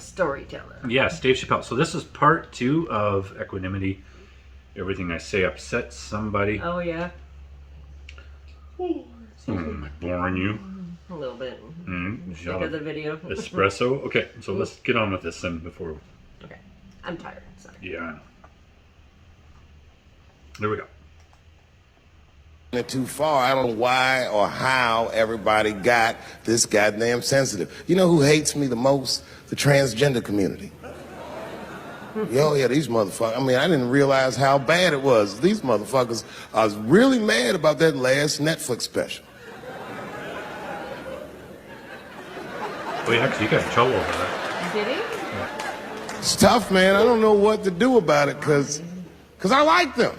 a storyteller. Yes, Dave Chappelle. So this is part 2 of equanimity. Everything I say upsets somebody. Oh, yeah. Am I boring you? A little bit. Shut of the video. Espresso? Okay, so let's get on with this then before... Okay. I'm tired. Sorry. Yeah, I know. There we go. It too far. I don't know why or how everybody got this goddamn sensitive. You know who hates me the most? The transgender community. Yo, yeah, these motherfuckers. I mean, I didn't realize how bad it was. These motherfuckers, I was really mad about that last Netflix special. Well, yeah, 'cause you got in trouble over that. Did he? Yeah. It's tough, man. I don't know what to do about it because I like them.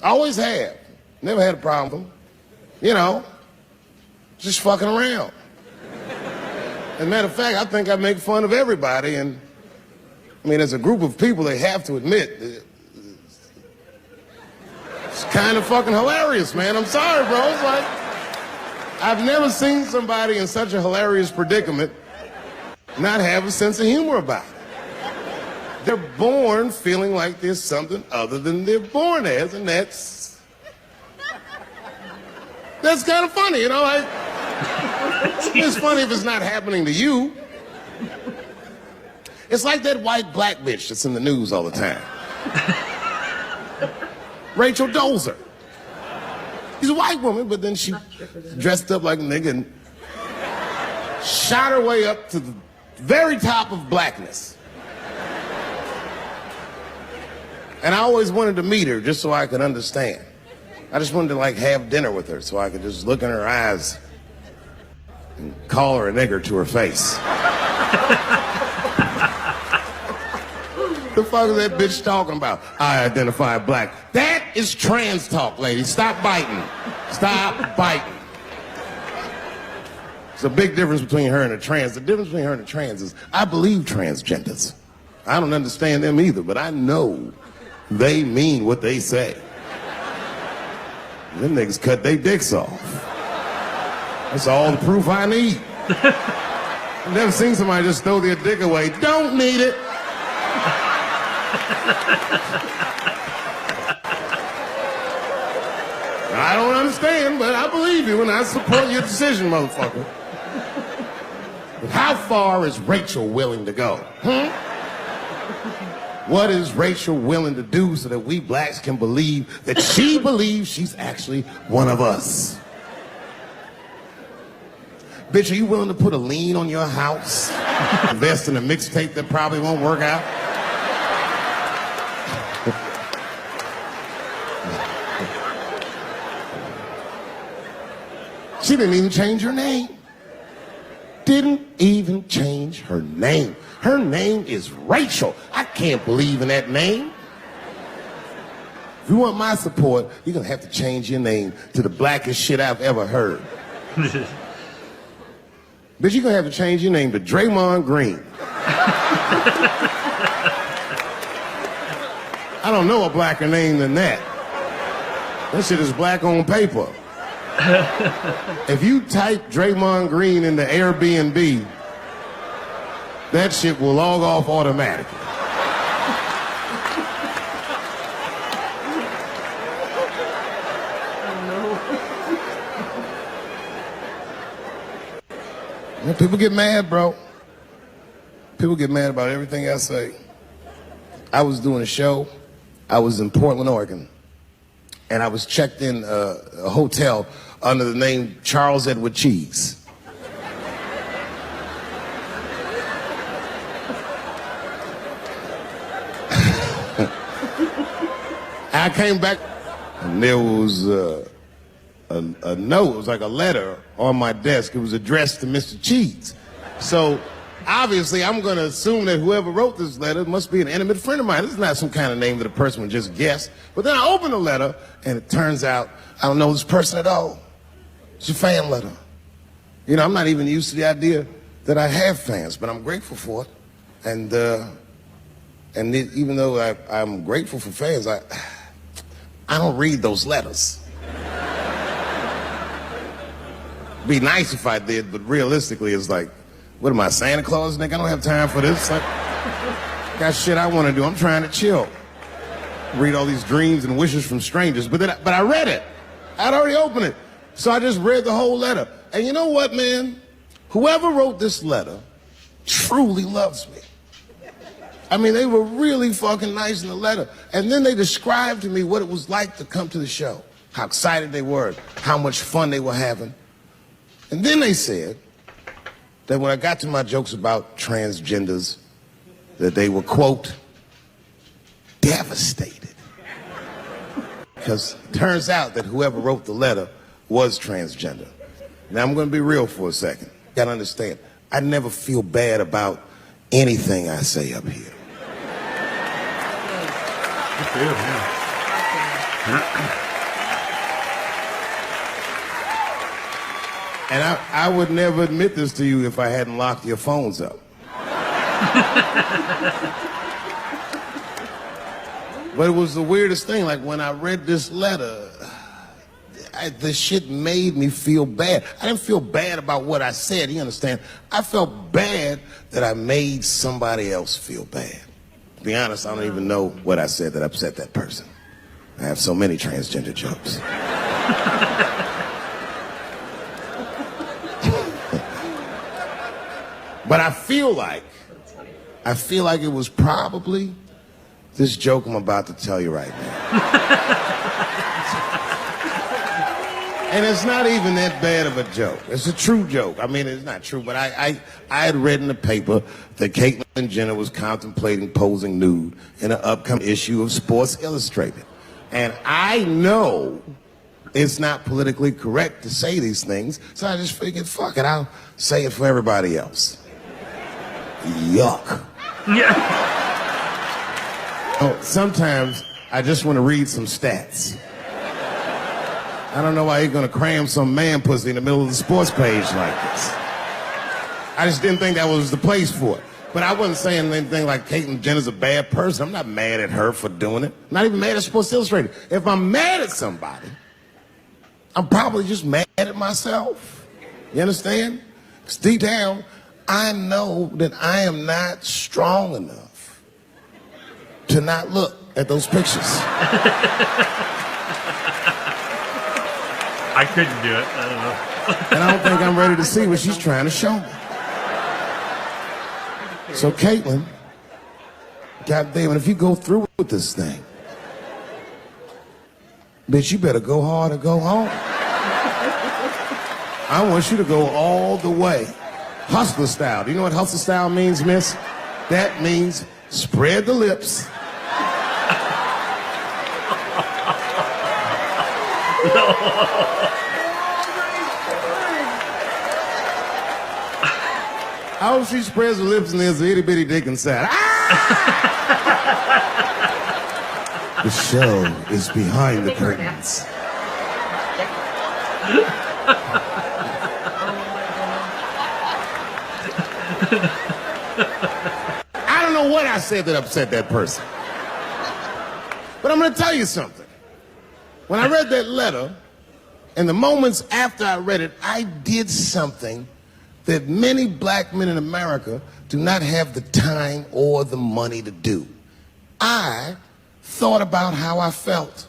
I always have. Never had a problem with them. You know, just fucking around. As a matter of fact, I think I make fun of everybody, and I mean, as a group of people, they have to admit it's kind of fucking hilarious, man. I'm sorry, bro. It's like, I've never seen somebody in such a hilarious predicament not have a sense of humor about it. They're born feeling like there's something other than they're born as, and that's kind of funny, you know? It's funny if it's not happening to you. It's like that white black bitch that's in the news all the time. Rachel Dolezal. She's a white woman, but then she dressed up like a nigga and shot her way up to the very top of blackness. And I always wanted to meet her just so I could understand. I just wanted to like have dinner with her so I could just look in her eyes and call her a nigger to her face. The fuck is that bitch talking about? I identify black. That is trans talk, lady. Stop biting. Stop biting. There's a big difference between her and a trans. The difference between her and a trans is I believe transgenders. I don't understand them either, but I know they mean what they say. Them niggas cut their dicks off. That's all the proof I need. I've never seen somebody just throw their dick away. Don't need it. I don't understand, but I believe you and I support your decision, motherfucker. But how far is Rachel willing to go? What is Rachel willing to do so that we blacks can believe that she believes she's actually one of us? Bitch, are you willing to put a lien on your house? Invest in a mixtape that probably won't work out? She didn't even change her name. Didn't even change her name. Her name is Rachel. I can't believe in that name. If you want my support, you're gonna have to change your name to the blackest shit I've ever heard. Bitch, you're gonna have to change your name to Draymond Green. I don't know a blacker name than that. That shit is black on paper. If you type Draymond Green into Airbnb, that shit will log off automatically. Oh, no. People get mad, bro. People get mad about everything I say. I was doing a show. I was in Portland, Oregon. And I was checked in a hotel under the name Charles Edward Cheese. I came back, and there was a note. It was like a letter on my desk. It was addressed to Mr. Cheese. So obviously, I'm going to assume that whoever wrote this letter must be an intimate friend of mine. This is not some kind of name that a person would just guess. But then I open the letter, and it turns out I don't know this person at all. It's a fan letter. You know, I'm not even used to the idea that I have fans, but I'm grateful for it. And even though I'm grateful for fans, I don't read those letters. Be nice if I did, but realistically, it's like, What am I, Santa Claus, nigga? I don't have time for this. Like, got shit I want to do. I'm trying to chill. Read all these dreams and wishes from strangers. But I read it. I'd already opened it. So I just read the whole letter. And you know what, man? Whoever wrote this letter truly loves me. I mean, they were really fucking nice in the letter. And then they described to me what it was like to come to the show, how excited they were, how much fun they were having. And then they said that when I got to my jokes about transgenders, that they were, quote, devastated. Because it turns out that whoever wrote the letter was transgender. Now, I'm going to be real for a second. You got to understand, I never feel bad about anything I say up here. And I would never admit this to you if I hadn't locked your phones up. But it was the weirdest thing. Like, when I read this letter, the shit made me feel bad. I didn't feel bad about what I said, you understand? I felt bad that I made somebody else feel bad. To be honest, I don't even know what I said that upset that person. I have so many transgender jokes. But I feel like it was probably this joke I'm about to tell you right now. And it's not even that bad of a joke. It's a true joke. I mean, it's not true, but I had read in the paper that Caitlyn Jenner was contemplating posing nude in an upcoming issue of Sports Illustrated. And I know it's not politically correct to say these things, so I just figured, fuck it, I'll say it for everybody else. Yuck. Yeah. Oh, sometimes I just want to read some stats. I don't know why you're going to cram some man pussy in the middle of the sports page like this. I just didn't think that was the place for it. But I wasn't saying anything like Caitlyn Jenner's a bad person. I'm not mad at her for doing it. I'm not even mad at Sports Illustrated. If I'm mad at somebody, I'm probably just mad at myself. You understand? Because deep down, I know that I am not strong enough to not look at those pictures. I couldn't do it. I don't know. And I don't think I'm ready to see what she's trying to show me. So, Caitlyn, goddamn it, if you go through with this thing, bitch, you better go hard or go home. I want you to go all the way. Hustler style. Do you know what hustler style means, miss? That means spread the lips. I hope she spreads her lips and there's an itty bitty dick inside. Ah! The show is behind the curtains. I don't know what I said that upset that person. But I'm going to tell you something. When I read that letter, in the moments after I read it, I did something that many black men in America do not have the time or the money to do. I thought about how I felt.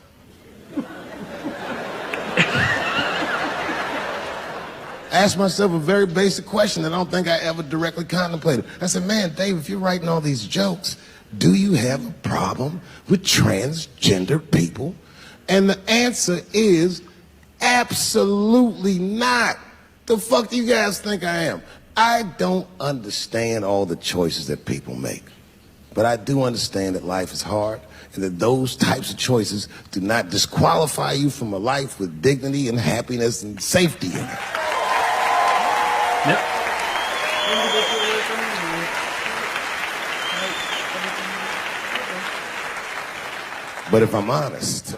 Asked myself a very basic question that I don't think I ever directly contemplated. I said, man, Dave, if you're writing all these jokes, do you have a problem with transgender people? And the answer is absolutely not. The fuck do you guys think I am? I don't understand all the choices that people make. But I do understand that life is hard and that those types of choices do not disqualify you from a life with dignity and happiness and safety in it. Yep. But if I'm honest,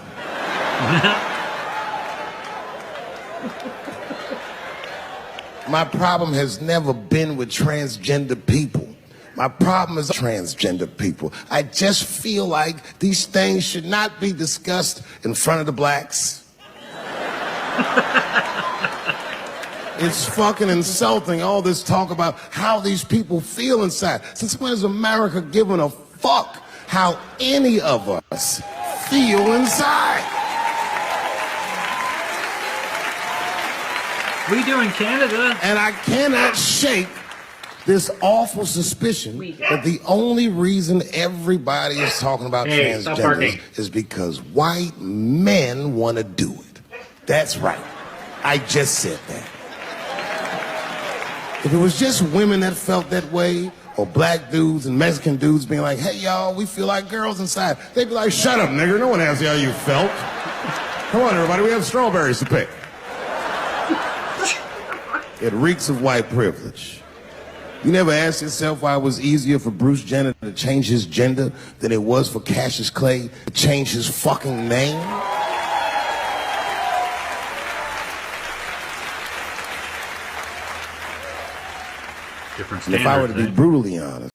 my problem has never been with transgender people. My problem is transgender people. I just feel like these things should not be discussed in front of the blacks. It's fucking insulting, all this talk about how these people feel inside. Since when has America given a fuck how any of us feel inside? We do in Canada. And I cannot shake this awful suspicion that the only reason everybody is talking about transgenders is because white men want to do it. That's right. I just said that. If it was just women that felt that way, or black dudes and Mexican dudes being like, hey, y'all, we feel like girls inside, they'd be like, shut up, nigger. No one asked you how you felt. Come on, everybody, we have strawberries to pick. It reeks of white privilege. You never asked yourself why it was easier for Bruce Jenner to change his gender than it was for Cassius Clay to change his fucking name? Different And if I were to be standards, brutally honest,